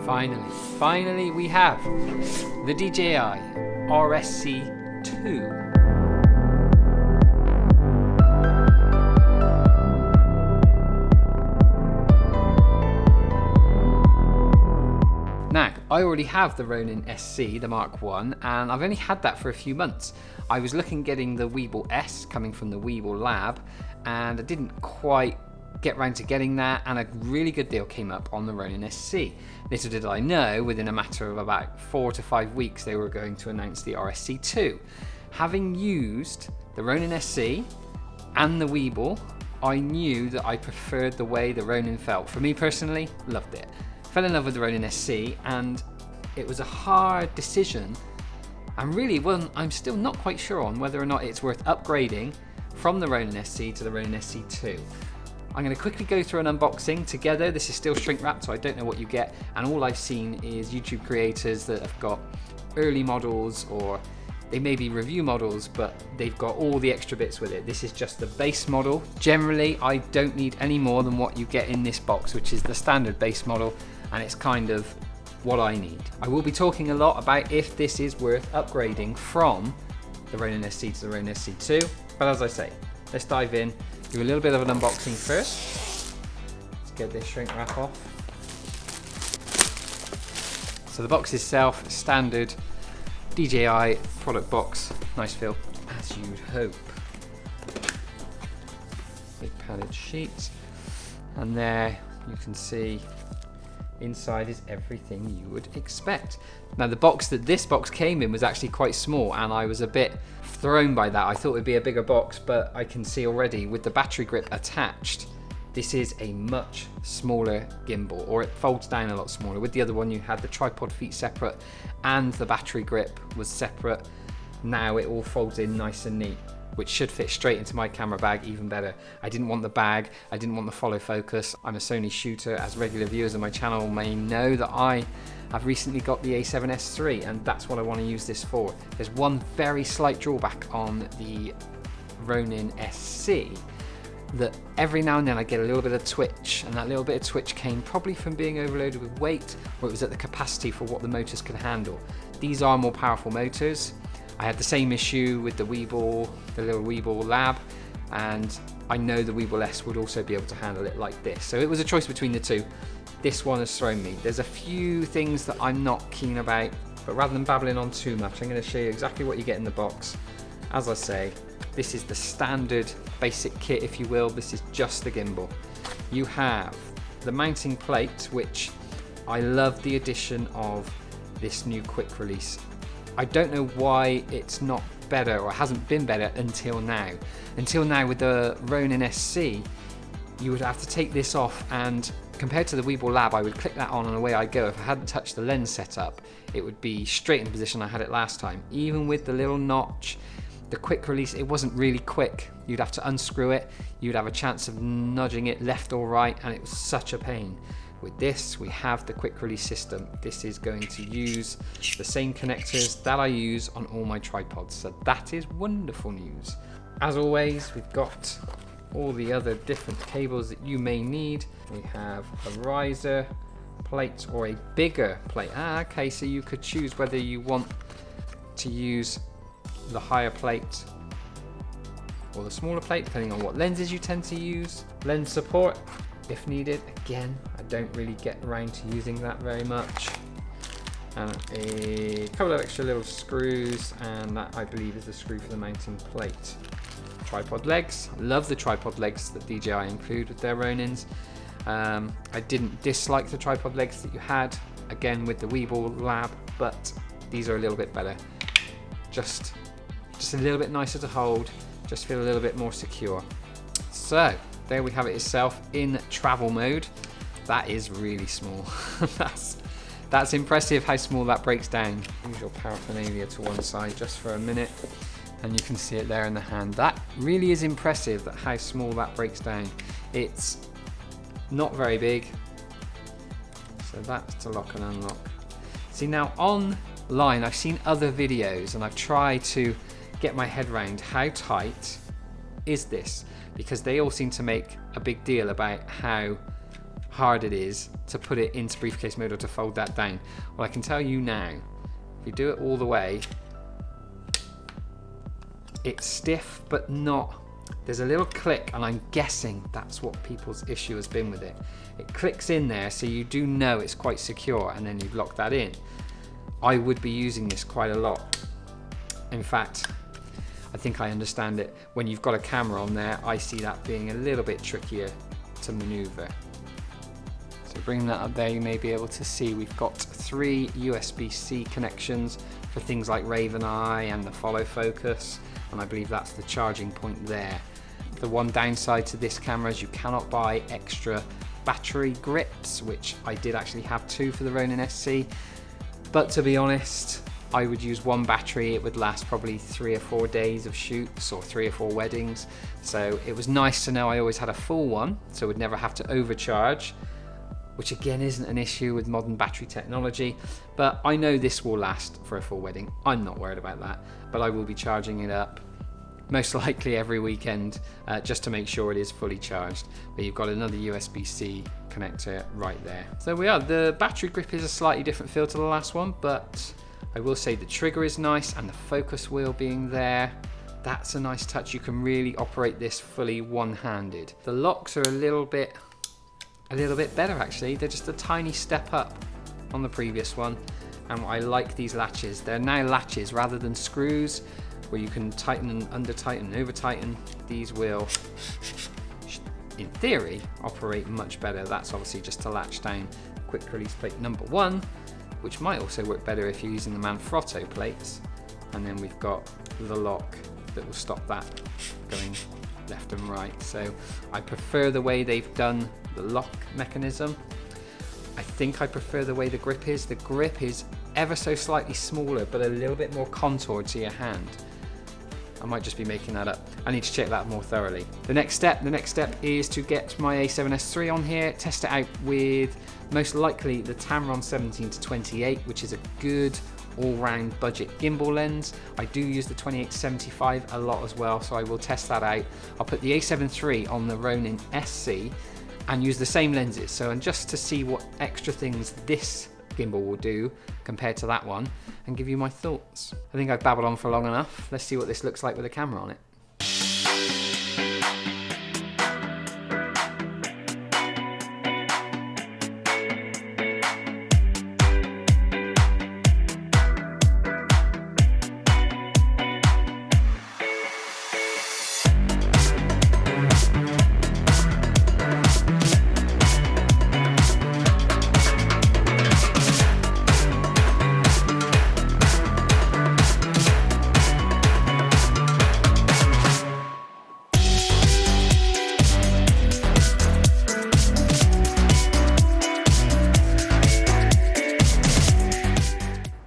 Finally we have the DJI RSC2. Now, I already have the Ronin SC, the Mark 1, and I've only had that for a few months. I was looking getting the Weeble S coming from the Weeble lab, and I didn't quite get round to getting that, and a really good deal came up on the Ronin SC. Little did I know, within a matter of about 4 to 5 weeks, they were going to announce the RSC2. Having used the Ronin SC and the Weeble, I knew that I preferred the way the Ronin felt. For me personally, loved it. Fell in love with the Ronin SC, and it was a hard decision, and really one I'm still not quite sure on whether or not it's worth upgrading from the Ronin SC to the Ronin SC2. I'm going to quickly go through an unboxing together. This is still shrink wrapped, so I don't know what you get, and all I've seen is YouTube creators that have got early models, or they may be review models, but they've got all the extra bits with it. This is just the base model. Generally, I don't need any more than what you get in this box, which is the standard base model, and it's kind of what I need. I will be talking a lot about if this is worth upgrading from the Ronin SC to the Ronin SC2, but as I say, let's dive in, do a little bit of an unboxing first. Let's get this shrink wrap off. So the box itself, standard DJI product box, nice feel, as you'd hope. Big padded sheet, and there you can see inside is everything you would expect. Now the box that this box came in was actually quite small, and I was a bit thrown by that. I thought it would be a bigger box, but I can see already with the battery grip attached, this is a much smaller gimbal, or it folds down a lot smaller. With the other one you had the tripod feet separate and the battery grip was separate. Now it all folds in nice and neat, which should fit straight into my camera bag even better. I didn't want the bag, I didn't want the follow focus. I'm a Sony shooter, as regular viewers of my channel may know that I have recently got the A7S III, and that's what I want to use this for. There's one very slight drawback on the Ronin SC, that every now and then I get a little bit of twitch, and that little bit of twitch came probably from being overloaded with weight, or it was at the capacity for what the motors could handle. These are more powerful motors. I had the same issue with the Weeble, the little Weeble Lab, and I know the Weeble S would also be able to handle it like this. So it was a choice between the two. This one has thrown me. There's a few things that I'm not keen about, but rather than babbling on too much, I'm going to show you exactly what you get in the box. As I say, this is the standard basic kit, if you will. This is just the gimbal. You have the mounting plate, which I love the addition of this new quick release. I don't know why it's not better, or hasn't been better until now. Until now with the Ronin SC, you would have to take this off, and compared to the Weeble Lab, I would click that on and away I go. If I hadn't touched the lens setup, it would be straight in the position I had it last time. Even with the little notch, the quick release, it wasn't really quick. You'd have to unscrew it, you'd have a chance of nudging it left or right, and it was such a pain. With this, we have the quick release system. This is going to use the same connectors that I use on all my tripods, so that is wonderful news. As always, we've got all the other different cables that you may need. We have a riser plate or a bigger plate. Okay, so you could choose whether you want to use the higher plate or the smaller plate, depending on what lenses you tend to use. Lens support, if needed. Again, I don't really get around to using that very much. And a couple of extra little screws, and that I believe is the screw for the mounting plate. Tripod legs. I love the tripod legs that DJI include with their Ronins. I didn't dislike the tripod legs that you had, again with the Weeble Lab, but these are a little bit better. Just a little bit nicer to hold, just feel a little bit more secure. So there we have it itself in travel mode. That is really small. That's impressive how small that breaks down. Use your paraphernalia to one side just for a minute, and you can see it there in the hand. That really is impressive, that how small that breaks down. It's not very big, so that's to lock and unlock. See, now online I've seen other videos and I've tried to get my head around how tight is this, because they all seem to make a big deal about how hard it is to put it into briefcase mode or to fold that down. Well, I can tell you now, if you do it all the way, it's stiff, but not, there's a little click, and I'm guessing that's what people's issue has been with it. It clicks in there, so you do know it's quite secure, and then you lock that in. I would be using this quite a lot. In fact, I think I understand it. When you've got a camera on there, I see that being a little bit trickier to maneuver. So bringing that up there, you may be able to see we've got 3 USB-C connections for things like RavenEye and the follow focus, and I believe that's the charging point there. The one downside to this camera is you cannot buy extra battery grips, which I did actually have 2 for the Ronin SC, but to be honest, I would use 1 battery. It would last probably 3 or 4 days of shoots or 3 or 4 weddings. So it was nice to know I always had a full one, so I would never have to overcharge, which again isn't an issue with modern battery technology, but I know this will last for a full wedding. I'm not worried about that, but I will be charging it up most likely every weekend just to make sure it is fully charged. But you've got another USB-C connector right there. So we are, the battery grip is a slightly different feel to the last one, but I will say the trigger is nice, and the focus wheel being there, that's a nice touch. You can really operate this fully one-handed. The locks are a little bit better actually. They're just a tiny step up on the previous one, and I like these latches. They're now latches rather than screws, where you can tighten and under tighten and over tighten. These will, in theory, operate much better. That's obviously just to latch down quick release plate number 1, which might also work better if you're using the Manfrotto plates. And then we've got the lock that will stop that going left and right. So I prefer the way they've done the lock mechanism. I think I prefer the way the grip is. The grip is ever so slightly smaller, but a little bit more contoured to your hand. I might just be making that up. I need to check that more thoroughly. The next step is to get my A7S3 on here, test it out with most likely the Tamron 17-28, which is a good all-round budget gimbal lens. I do use the 28-75 a lot as well, so I will test that out. I'll put the A7 III on the Ronin SC and use the same lenses, so and just to see what extra things this gimbal will do compared to that one, and give you my thoughts. I think I've babbled on for long enough. Let's see what this looks like with a camera on it.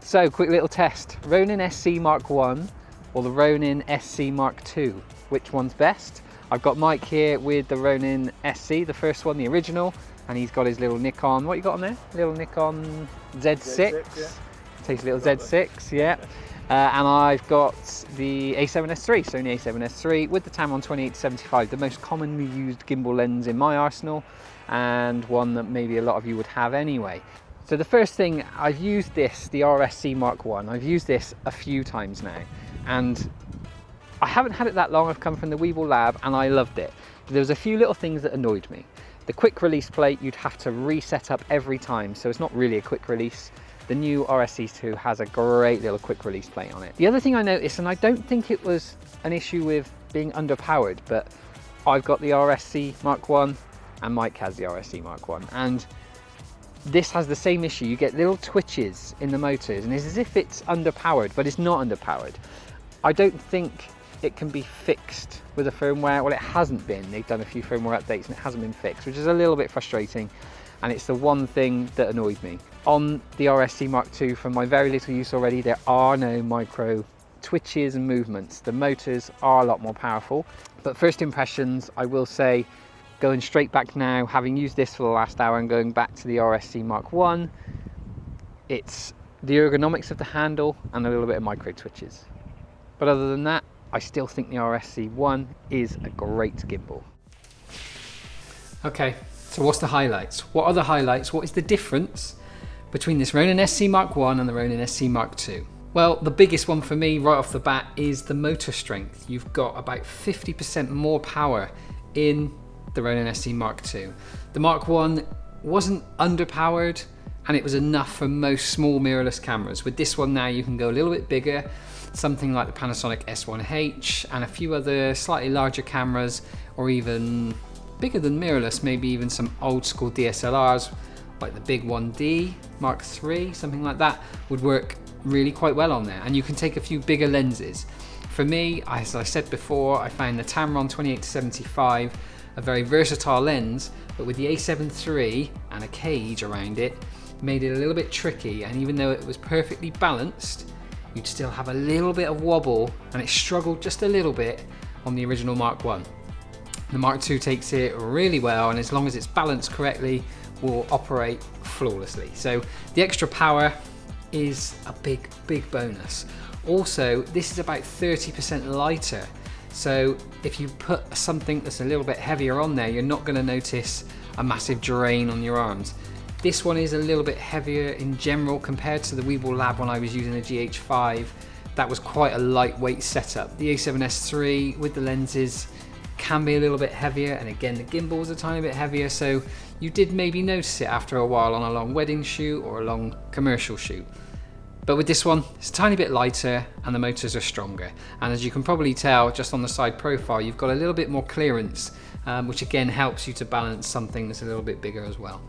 So, quick little test. Ronin SC Mark 1 or the Ronin SC Mark 2? Which one's best? I've got Mike here with the Ronin SC, the first one, the original, and he's got his little Nikon, what you got on there? Little Nikon Z6. Yeah. Takes a little Z6, yeah. And I've got the A7S3, Sony A7S3 with the Tamron 28-75, the most commonly used gimbal lens in my arsenal, and one that maybe a lot of you would have anyway. So the first thing, I've used this, the RSC Mark 1, I've used this a few times now, and I haven't had it that long. I've come from the Weeble lab and I loved it. But there was a few little things that annoyed me. The quick release plate, you'd have to reset up every time, so it's not really a quick release. The new RSC2 has a great little quick release plate on it. The other thing I noticed, and I don't think it was an issue with being underpowered, but I've got the RSC Mark 1 and Mike has the RSC Mark 1, and this has the same issue. You get little twitches in the motors and it's as if it's underpowered, but it's not underpowered. I don't think it can be fixed with a firmware. Well, it hasn't been. They've done a few firmware updates and it hasn't been fixed, which is a little bit frustrating, and it's the one thing that annoyed me. On the RSC Mark II, from my very little use already, there are no micro twitches and movements. The motors are a lot more powerful, but first impressions, I will say, going straight back now, having used this for the last hour and going back to the RSC Mark 1, it's the ergonomics of the handle and a little bit of micro twitches. But other than that, I still think the RSC 1 is a great gimbal. Okay, So what's the highlights? What are the highlights? What is the difference between this Ronin SC Mark I and the Ronin SC Mark II? Well, the biggest one for me right off the bat is the motor strength. You've got about 50% more power in the Ronin SC Mark II. The Mark I wasn't underpowered, and it was enough for most small mirrorless cameras. With this one now, you can go a little bit bigger, something like the Panasonic S1H and a few other slightly larger cameras, or even bigger than mirrorless, maybe even some old school DSLRs like the Big 1D Mark III, something like that would work really quite well on there. And you can take a few bigger lenses. For me, as I said before, I found the Tamron 28-75 a very versatile lens, but with the A7 III and a cage around it, made it a little bit tricky. And even though it was perfectly balanced, you'd still have a little bit of wobble, and it struggled just a little bit on the original Mark I. The Mark II takes it really well, and as long as it's balanced correctly, will operate flawlessly. So the extra power is a big bonus. Also, this is about 30% lighter. So if you put something that's a little bit heavier on there, you're not going to notice a massive drain on your arms. This one is a little bit heavier in general compared to the Weeble Lab when I was using the GH5. That was quite a lightweight setup. The A7S III with the lenses can be a little bit heavier, and again the gimbal was a tiny bit heavier, so you did maybe notice it after a while on a long wedding shoot or a long commercial shoot. But with this one, it's a tiny bit lighter and the motors are stronger. And as you can probably tell just on the side profile, you've got a little bit more clearance, which again helps you to balance something that's a little bit bigger as well.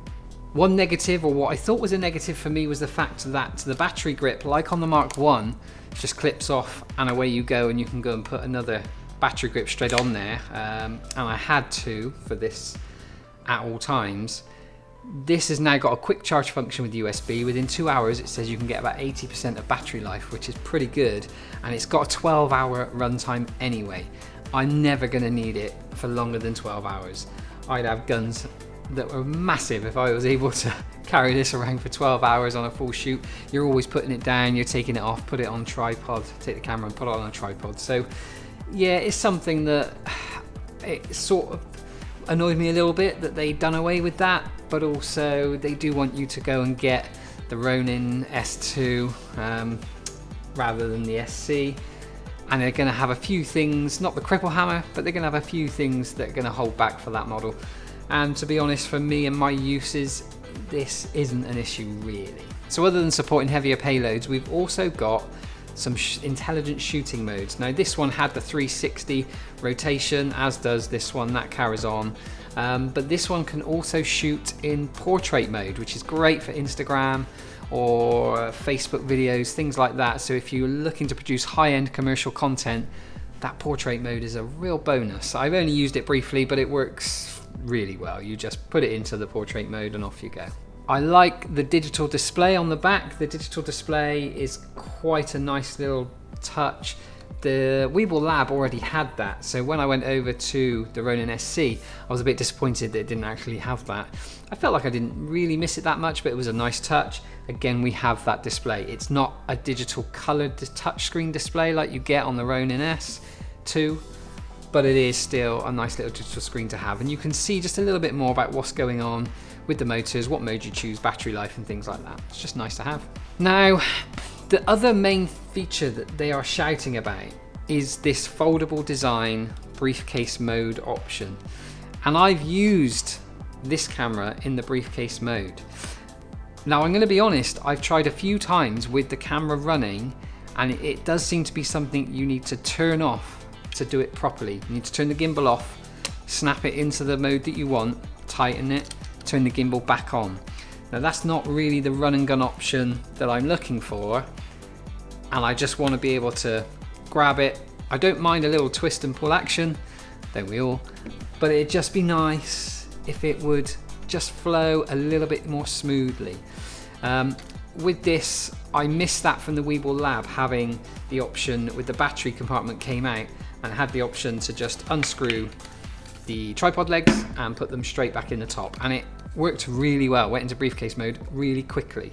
One negative, or what I thought was a negative for me, was the fact that the battery grip, like on the Mark I, just clips off and away you go, and you can go and put another battery grip straight on there. And I had to for this at all times. This has now got a quick charge function with USB. Within 2 hours, it says you can get about 80% of battery life, which is pretty good. And it's got a 12-hour runtime anyway. I'm never going to need it for longer than 12 hours. I'd have guns that were massive if I was able to carry this around for 12 hours on a full shoot. You're always putting it down, you're taking it off, put it on tripod, take the camera and put it on a tripod. So yeah, it's something that it sort of annoyed me a little bit that they'd done away with that, but also they do want you to go and get the Ronin S2 rather than the SC, and they're going to have a few things, not the cripple hammer, but they're going to have a few things that are going to hold back for that model. And to be honest, for me and my uses, this isn't an issue really. So other than supporting heavier payloads, we've also got some intelligent shooting modes. Now this one had the 360 rotation, as does this one, that carries on. But this one can also shoot in portrait mode, which is great for Instagram or Facebook videos, things like that. So if you're looking to produce high-end commercial content, that portrait mode is a real bonus. I've only used it briefly, but it works really well. You just put it into the portrait mode and off you go. I like the digital display on the back. The digital display is quite a nice little touch. The Weeble Lab already had that, so when I went over to the Ronin SC, I was a bit disappointed that it didn't actually have that. I felt like I didn't really miss it that much, but it was a nice touch. Again, we have that display. It's not a digital colored touchscreen display like you get on the Ronin S2, but it is still a nice little digital screen to have, and you can see just a little bit more about what's going on with the motors, what mode you choose, battery life and things like that. It's just nice to have. Now, the other main feature that they are shouting about is this foldable design briefcase mode option. And I've used this camera in the briefcase mode. Now I'm going to be honest, I've tried a few times with the camera running, and it does seem to be something you need to turn off to do it properly. You need to turn the gimbal off, snap it into the mode that you want, tighten it, turn the gimbal back on. Now that's not really the run and gun option that I'm looking for, and I just want to be able to grab it. I don't mind a little twist and pull action, don't we all? But it'd just be nice if it would just flow a little bit more smoothly. With this, I missed that from the Weeble Lab, having the option with the battery compartment came out and had the option to just unscrew the tripod legs and put them straight back in the top, and it worked really well, went into briefcase mode really quickly.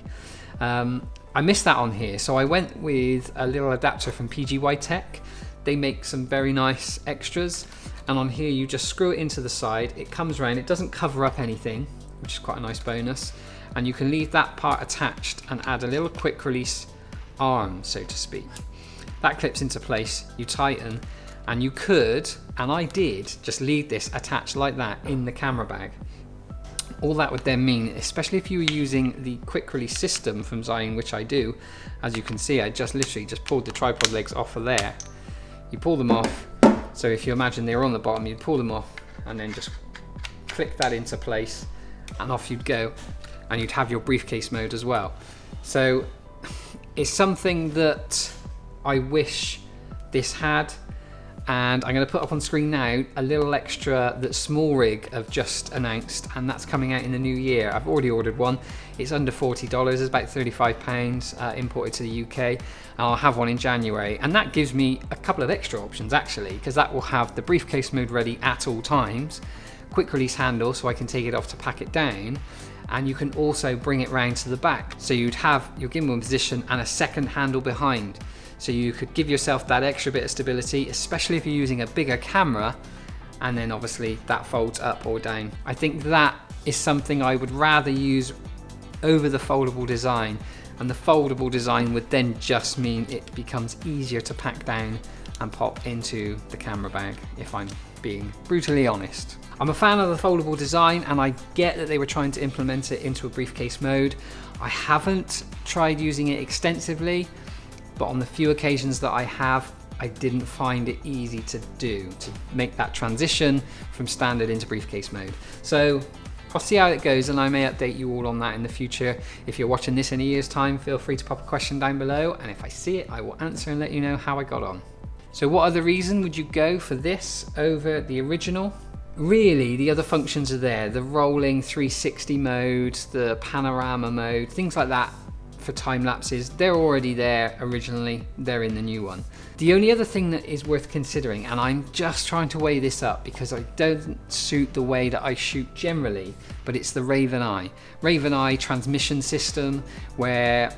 I missed that on here, so I went with a little adapter from PGY Tech. They make some very nice extras, and on here you just screw it into the side. It comes around, it doesn't cover up anything, which is quite a nice bonus, and you can leave that part attached and add a little quick release arm, so to speak. That clips into place, you tighten, and you could, and I did, just leave this attached like that in the camera bag. All that would then mean, especially if you were using the quick release system from Zion, which I do, as you can see, I just literally just pulled the tripod legs off of there. You pull them off, so if you imagine they were on the bottom, you'd pull them off and then just click that into place and off you'd go, and you'd have your briefcase mode as well. So it's something that I wish this had, and I'm going to put up on screen now a little extra that Small Rig have just announced, and that's coming out in the new year. I've already ordered one. It's under $40, it's about £35 imported to the UK, and I'll have one in January. And that gives me a couple of extra options actually, because that will have the briefcase mode ready at all times, quick release handle so I can take it off to pack it down, and you can also bring it round to the back. So you'd have your gimbal in position and a second handle behind. So you could give yourself that extra bit of stability, especially if you're using a bigger camera, and then obviously that folds up or down. I think that is something I would rather use over the foldable design, and the foldable design would then just mean it becomes easier to pack down and pop into the camera bag, if I'm being brutally honest. I'm a fan of the foldable design, and I get that they were trying to implement it into a briefcase mode. I haven't tried using it extensively, but on the few occasions that I have, I didn't find it easy to do, to make that transition from standard into briefcase mode. So I'll see how it goes, and I may update you all on that in the future. If you're watching this in a year's time, feel free to pop a question down below, and if I see it, I will answer and let you know how I got on. So what other reason would you go for this over the original? Really, the other functions are there. The rolling 360 mode, the panorama mode, things like that. For time lapses, they're already there originally, they're in the new one. The only other thing that is worth considering, and I'm just trying to weigh this up because I don't suit the way that I shoot generally, but it's the RavenEye. RavenEye transmission system, where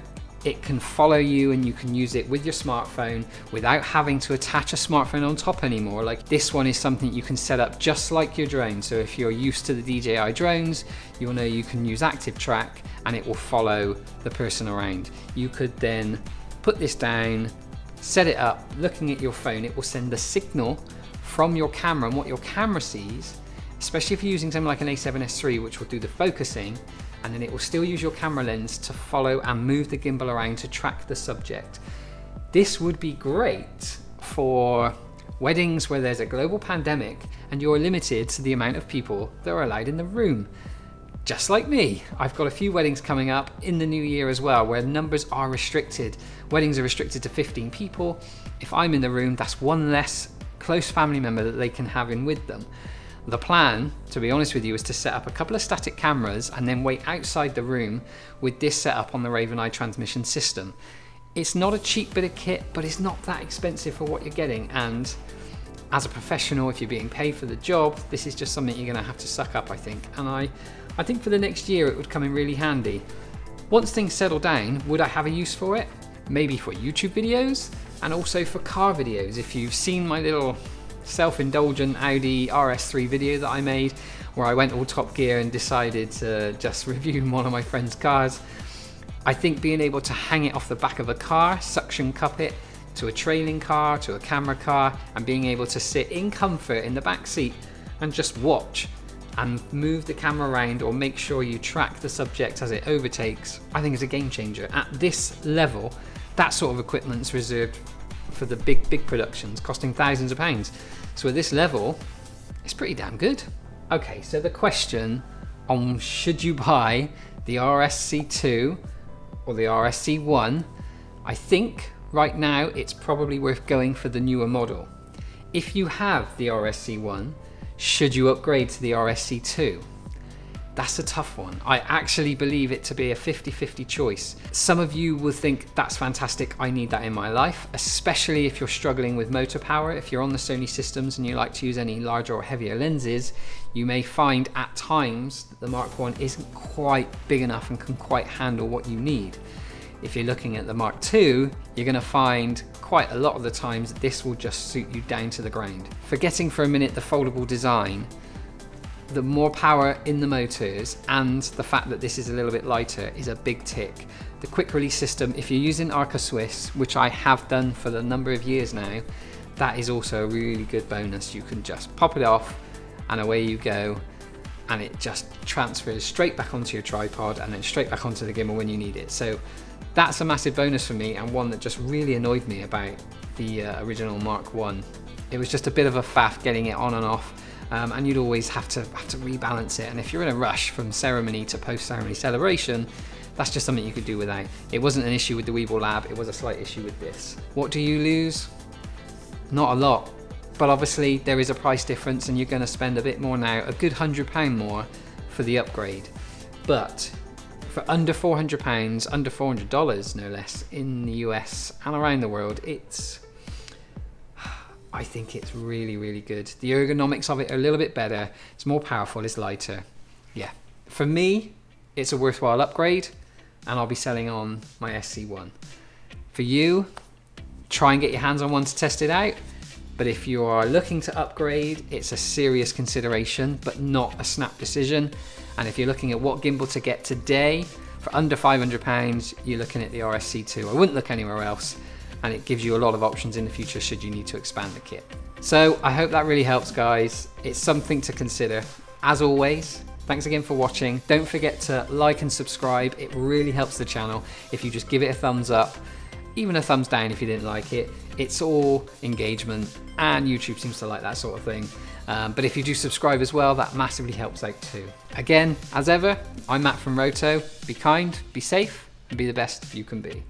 it can follow you and you can use it with your smartphone without having to attach a smartphone on top anymore. Like this one is something you can set up just like your drone. So if you're used to the DJI drones, you'll know you can use active track and it will follow the person around. You could then put this down, set it up, looking at your phone, it will send the signal from your camera, and what your camera sees, especially if you're using something like an A7S III, which will do the focusing, and then it will still use your camera lens to follow and move the gimbal around to track the subject. This would be great for weddings where there's a global pandemic and you're limited to the amount of people that are allowed in the room. Just like me, I've got a few weddings coming up in the new year as well, where numbers are restricted. Weddings are restricted to 15 people. If I'm in the room, that's one less close family member that they can have in with them. The plan, to be honest with you, is to set up a couple of static cameras and then wait outside the room with this set up on the RavenEye transmission system. It's not a cheap bit of kit, but it's not that expensive for what you're getting, and as a professional, if you're being paid for the job, this is just something you're going to have to suck up, I think. And I think for the next year it would come in really handy. Once things settle down, would I have a use for it? Maybe for YouTube videos, and also for car videos. If you've seen my little self-indulgent Audi RS3 video that I made, where I went all Top Gear and decided to just review one of my friend's cars, I think being able to hang it off the back of a car, suction cup it to a trailing car, to a camera car, and being able to sit in comfort in the back seat and just watch and move the camera around, or make sure you track the subject as it overtakes, I think is a game changer. At this level, that sort of equipment's reserved for the big productions costing thousands of pounds. So at this level, it's pretty damn good. Okay, so the question on should you buy the RSC2 or the RSC1, I think right now it's probably worth going for the newer model. If you have the RSC1, should you upgrade to the RSC2? That's a tough one. I actually believe it to be a 50-50 choice. Some of you will think that's fantastic, I need that in my life, especially if you're struggling with motor power. If you're on the Sony systems and you like to use any larger or heavier lenses, you may find at times that the Mark I isn't quite big enough and can quite handle what you need. If you're looking at the Mark II, you're gonna find quite a lot of the times this will just suit you down to the ground. Forgetting for a minute the foldable design, the more power in the motors and the fact that this is a little bit lighter is a big tick. The quick release system, if you're using Arca Swiss, which I have done for a number of years now, that is also a really good bonus. You can just pop it off and away you go, and it just transfers straight back onto your tripod and then straight back onto the gimbal when you need it. So that's a massive bonus for me, and one that just really annoyed me about the original Mark I. It was just a bit of a faff getting it on and off, and you'd always have to rebalance it. And if you're in a rush from ceremony to post-ceremony celebration, that's just something you could do without. It wasn't an issue with the Weeble Lab, it was a slight issue with this. What do you lose? Not a lot, but obviously there is a price difference and you're gonna spend a bit more now, a good £100 more for the upgrade. But for under £400, under $400 no less, in the US and around the world, I think it's really, really good. The ergonomics of it are a little bit better, it's more powerful, it's lighter. Yeah, for me, it's a worthwhile upgrade, and I'll be selling on my SC1. For you, try and get your hands on one to test it out. But if you are looking to upgrade, it's a serious consideration, but not a snap decision. And if you're looking at what gimbal to get today, for under £500, you're looking at the RSC2. I wouldn't look anywhere else, and it gives you a lot of options in the future should you need to expand the kit. So I hope that really helps, guys. It's something to consider. As always, thanks again for watching. Don't forget to like and subscribe. It really helps the channel if you just give it a thumbs up, even a thumbs down if you didn't like it. It's all engagement, and YouTube seems to like that sort of thing. But if you do subscribe as well, that massively helps out too. Again, as ever, I'm Matt from Roto. Be kind, be safe, and be the best you can be.